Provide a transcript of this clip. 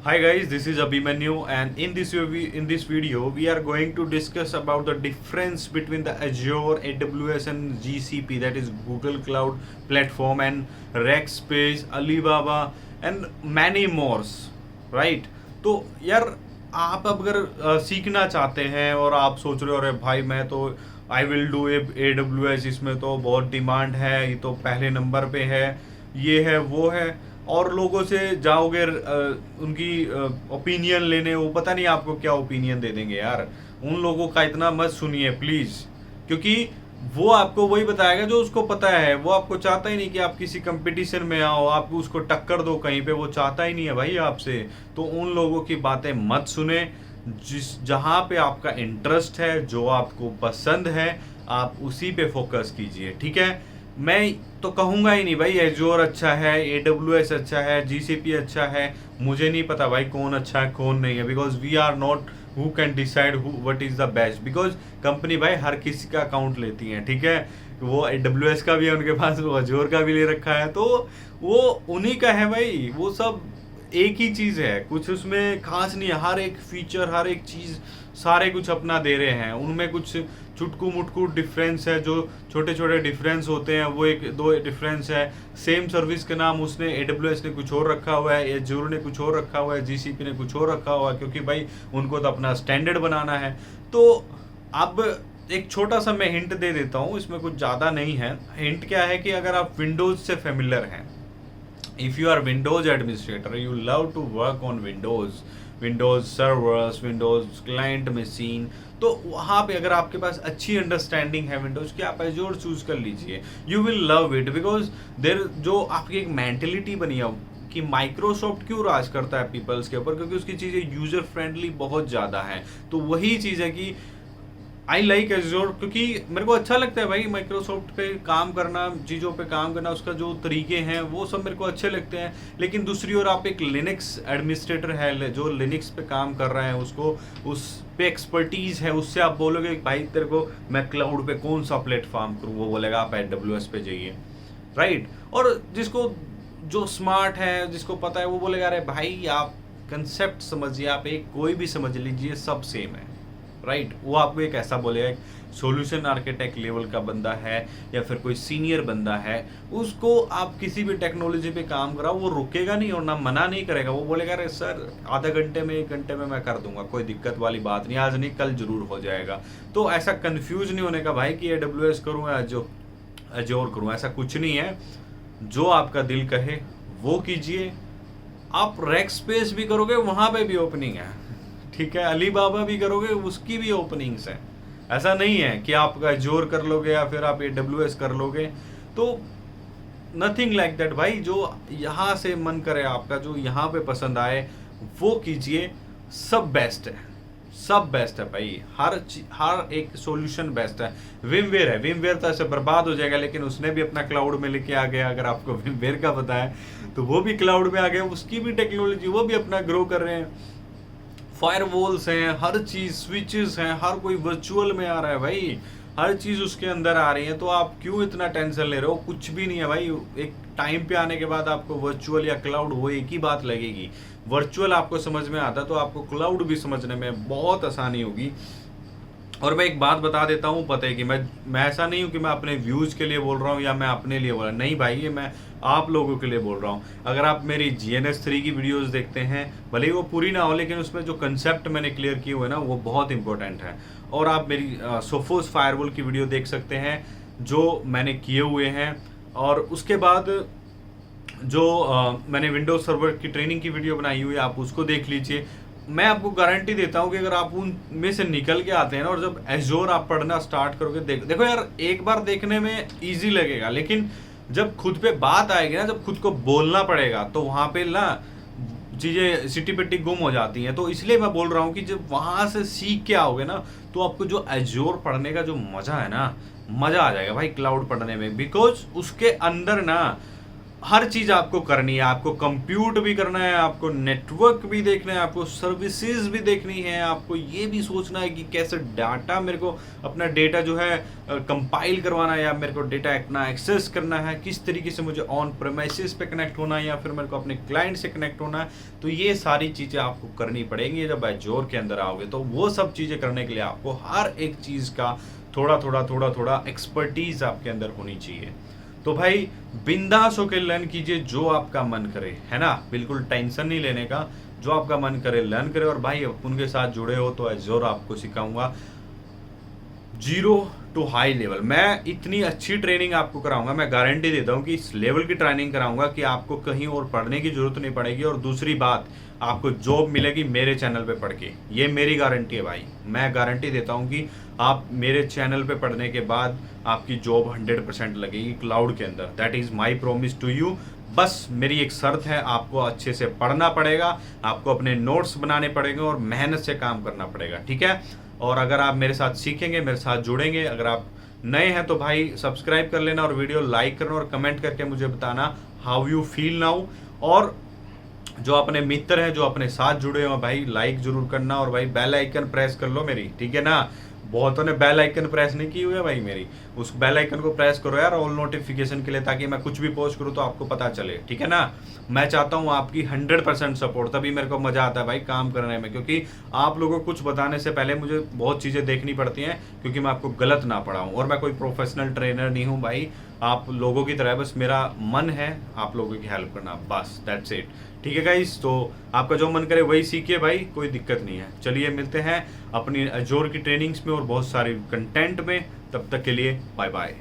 Hi guys, this is Abhimanyu, and in this video we are going to discuss about the difference between the Azure, AWS and GCP, that is Google Cloud Platform, and Rackspace, Alibaba and many more, right? तो यार आप अगर सीखना चाहते हैं और आप सोच रहे हो अरे भाई मैं तो आई विल डू AWS, इसमें तो बहुत डिमांड है, ये तो पहले नंबर पे है, ये है वो है, और लोगों से जाओगे उनकी ओपिनियन लेने, वो पता नहीं आपको क्या ओपिनियन दे देंगे यार। उन लोगों का इतना मत सुनिए प्लीज, क्योंकि वो आपको वही बताएगा जो उसको पता है। वो आपको चाहता ही नहीं कि आप किसी कंपटीशन में आओ, आप उसको टक्कर दो कहीं पे, वो चाहता ही नहीं है भाई आपसे। तो उन लोगों की बातें मत सुने, जहां पे आपका इंटरेस्ट है, जो आपको पसंद है, आप उसी पे फोकस कीजिए, ठीक है। मैं तो कहूंगा ही नहीं भाई एज्योर अच्छा है, AWS अच्छा है, GCP अच्छा है। मुझे नहीं पता भाई कौन अच्छा है कौन नहीं है, because we are not who can decide what is the best, because company भाई हर किसी का अकाउंट लेती है, ठीक है। वो AWS का भी है उनके पास, वो Azure का भी ले रखा है, तो वो उन्हीं का है भाई। वो सब एक ही चीज है, कुछ उसमें खास नहीं है। हर एक फीचर, हर एक चीज सारे कुछ अपना दे रहे हैं, उनमें कुछ चुटकू मुटकू डिफरेंस है, जो छोटे छोटे डिफरेंस होते हैं वो एक दो डिफरेंस है। सेम सर्विस के नाम उसने AWS ने कुछ और रखा हुआ है, Azure ने कुछ और रखा हुआ है, GCP ने कुछ और रखा हुआ है, क्योंकि भाई उनको तो अपना स्टैंडर्ड बनाना है। तो अब एक छोटा सा मैं हिंट दे देता हूँ, इसमें कुछ ज़्यादा नहीं है। हिंट क्या है कि अगर आप विंडोज से फेमिलियर हैं, if you are Windows administrator, you love to work on Windows servers, Windows client machine, तो वहाँ पे अगर आपके पास अच्छी अंडरस्टैंडिंग है विंडोज की, आप Azure चूज कर लीजिए। You will love it, because there जो आपकी एक मेंटेलिटी बनी है कि माइक्रोसॉफ्ट क्यों राज करता है पीपल्स के ऊपर, क्योंकि उसकी चीज़ें यूजर फ्रेंडली बहुत ज़्यादा हैं। तो वही चीज़ है कि आई लाइक एज्योर, क्योंकि मेरे को अच्छा लगता है भाई माइक्रोसॉफ्ट पे काम करना, चीज़ों पे काम करना, उसका जो तरीके हैं वो सब मेरे को अच्छे लगते हैं। लेकिन दूसरी ओर आप एक लिनक्स एडमिनिस्ट्रेटर है जो लिनक्स पे काम कर रहा है, उसको उस पे एक्सपर्टीज़ है, उससे आप बोलोगे भाई तेरे को मैं क्लाउड पे कौन सा प्लेटफॉर्म करूँ, वो बोलेगा आप AWS पे जाइए, राइट। और जिसको जो स्मार्ट है, जिसको पता है, वो बोलेगा अरे भाई आप कंसेप्ट समझिए, आप एक कोई भी समझ लीजिए, सब सेम है, राइट। वो आपको एक ऐसा बोलेगा, एक सॉल्यूशन आर्किटेक्ट लेवल का बंदा है या फिर कोई सीनियर बंदा है, उसको आप किसी भी टेक्नोलॉजी पे काम कराओ, वो रुकेगा नहीं और ना मना नहीं करेगा। वो बोलेगा अरे सर आधा घंटे में 1 घंटे में मैं कर दूंगा, कोई दिक्कत वाली बात नहीं, आज नहीं कल जरूर हो जाएगा। तो ऐसा कंफ्यूज नहीं होने का भाई कि AWS करूँ या Azure करूँ, ऐसा कुछ नहीं है। जो आपका दिल कहे वो कीजिए। आप रैक स्पेस भी करोगे, वहां पे भी ओपनिंग है, ठीक है। अलीबाबा भी करोगे, उसकी भी ओपनिंग्स है। ऐसा नहीं है कि आप Azure कर लोगे या फिर आप AWS कर लोगे, तो नथिंग लाइक दैट भाई। जो यहाँ से मन करे आपका, जो यहाँ पे पसंद आए वो कीजिए। सब बेस्ट है, सब बेस्ट है भाई। हर एक सॉल्यूशन बेस्ट है। विमवेयर तो ऐसे बर्बाद हो जाएगा, लेकिन उसने भी अपना क्लाउड में लेके आ गया। अगर आपको विमवेयर का पता है तो वो भी क्लाउड में आ गया, उसकी भी टेक्नोलॉजी, वो भी अपना ग्रो कर रहे हैं। फायरवॉल्स हैं, हर चीज, स्विचेस हैं, हर कोई वर्चुअल में आ रहा है भाई, हर चीज उसके अंदर आ रही है। तो आप क्यों इतना टेंशन ले रहे हो? कुछ भी नहीं है भाई। एक टाइम पे आने के बाद आपको वर्चुअल या क्लाउड वो एक ही बात लगेगी। वर्चुअल आपको समझ में आता तो आपको क्लाउड भी समझने में बहुत आसानी होगी। और मैं एक बात बता देता हूँ, पता है कि मैं ऐसा नहीं हूँ कि मैं अपने व्यूज के लिए बोल रहा हूँ या मैं अपने लिए बोल रहा हूँ, नहीं भाई, ये मैं आप लोगों के लिए बोल रहा हूँ। अगर आप मेरी GNS3 की वीडियोस देखते हैं, भले ही वो पूरी ना हो, लेकिन उसमें जो कंसेप्ट मैंने क्लियर किए हुए ना वो बहुत इंपॉर्टेंट है। और आप मेरी सोफोस फायरवॉल की वीडियो देख सकते हैं जो मैंने किए हुए हैं। और उसके बाद जो मैंने विंडोज सर्वर की ट्रेनिंग की वीडियो बनाई हुई है, आप उसको देख लीजिए। मैं आपको गारंटी देता हूँ कि अगर आप उनमें से निकल के आते हैं ना, और जब Azure आप पढ़ना स्टार्ट करोगे, देखो यार, एक बार देखने में इजी लगेगा, लेकिन जब खुद पे बात आएगी ना, जब खुद को बोलना पड़ेगा, तो वहां पे ना चीजें सिटी पिट्टी गुम हो जाती हैं। तो इसलिए मैं बोल रहा हूँ कि जब वहां से सीख के आओगे ना, तो आपको जो Azure पढ़ने का जो मजा है ना, मजा आ जाएगा भाई क्लाउड पढ़ने में। बिकॉज उसके अंदर ना हर चीज़ आपको करनी है, आपको कंप्यूट भी करना है, आपको नेटवर्क भी देखना है, आपको सर्विसेज भी देखनी है, आपको ये भी सोचना है कि कैसे डाटा मेरे को अपना डेटा जो है कंपाइल करवाना है, या मेरे को डेटा अपना एक्सेस करना है, किस तरीके से मुझे ऑन प्रेमाइसिस पे कनेक्ट होना है, या फिर मेरे को अपने क्लाइंट से कनेक्ट होना है। तो ये सारी चीज़ें आपको करनी पड़ेंगी जब एज़्योर के अंदर आओगे। तो वो सब चीज़ें करने के लिए आपको हर एक चीज़ का थोड़ा थोड़ा एक्सपर्टीज आपके अंदर होनी चाहिए। तो भाई बिंदास होकर लर्न कीजिए जो आपका मन करे, है ना, बिल्कुल टेंशन नहीं लेने का, जो आपका मन करे लर्न करे। और भाई उनके साथ जुड़े हो तो एज़्योर आपको सिखाऊंगा 0 to हाई लेवल। मैं इतनी अच्छी ट्रेनिंग आपको कराऊंगा, मैं गारंटी देता हूं कि इस लेवल की ट्रेनिंग कराऊंगा कि आपको कहीं और पढ़ने की जरूरत नहीं पड़ेगी। और दूसरी बात, आपको जॉब मिलेगी मेरे चैनल पे पढ़ के, ये मेरी गारंटी है भाई। मैं गारंटी देता हूं कि आप मेरे चैनल पे पढ़ने के बाद आपकी जॉब 100% लगेगी क्लाउड के अंदर। That is my promise to you. बस मेरी एक शर्त है, आपको अच्छे से पढ़ना पड़ेगा, आपको अपने नोट्स बनाने पड़ेंगे और मेहनत से काम करना पड़ेगा, ठीक है। और अगर आप मेरे साथ सीखेंगे, मेरे साथ जुड़ेंगे, अगर आप नए हैं तो भाई सब्सक्राइब कर लेना और वीडियो लाइक करना और कमेंट करके मुझे बताना हाउ यू फील नाउ। और जो अपने मित्र हैं, जो अपने साथ जुड़े हो भाई, लाइक जरूर करना और भाई बेल आइकन प्रेस कर लो मेरी, ठीक है ना। बहुतों ने बेल आइकन प्रेस नहीं की हुई है भाई मेरी, उस बेल आइकन को प्रेस करो यार ऑल नोटिफिकेशन के लिए, ताकि मैं कुछ भी पोस्ट करूँ तो आपको पता चले, ठीक है ना। मैं चाहता हूँ आपकी 100% सपोर्ट, तभी मेरे को मजा आता है भाई काम करने में, क्योंकि आप लोगों को कुछ बताने से पहले मुझे बहुत चीज़ें देखनी पड़ती हैं, क्योंकि मैं आपको गलत ना पढ़ाऊँ। और मैं कोई प्रोफेशनल ट्रेनर नहीं हूँ भाई, आप लोगों की तरह, बस मेरा मन है आप लोगों की हेल्प करना, बस दैट्स इट, ठीक है गाइस। तो आपका जो मन करे वही सीखिए भाई, कोई दिक्कत नहीं है। चलिए मिलते हैं अपनी अजोर की ट्रेनिंग्स में और बहुत सारे कंटेंट में, तब तक के लिए बाय बाय।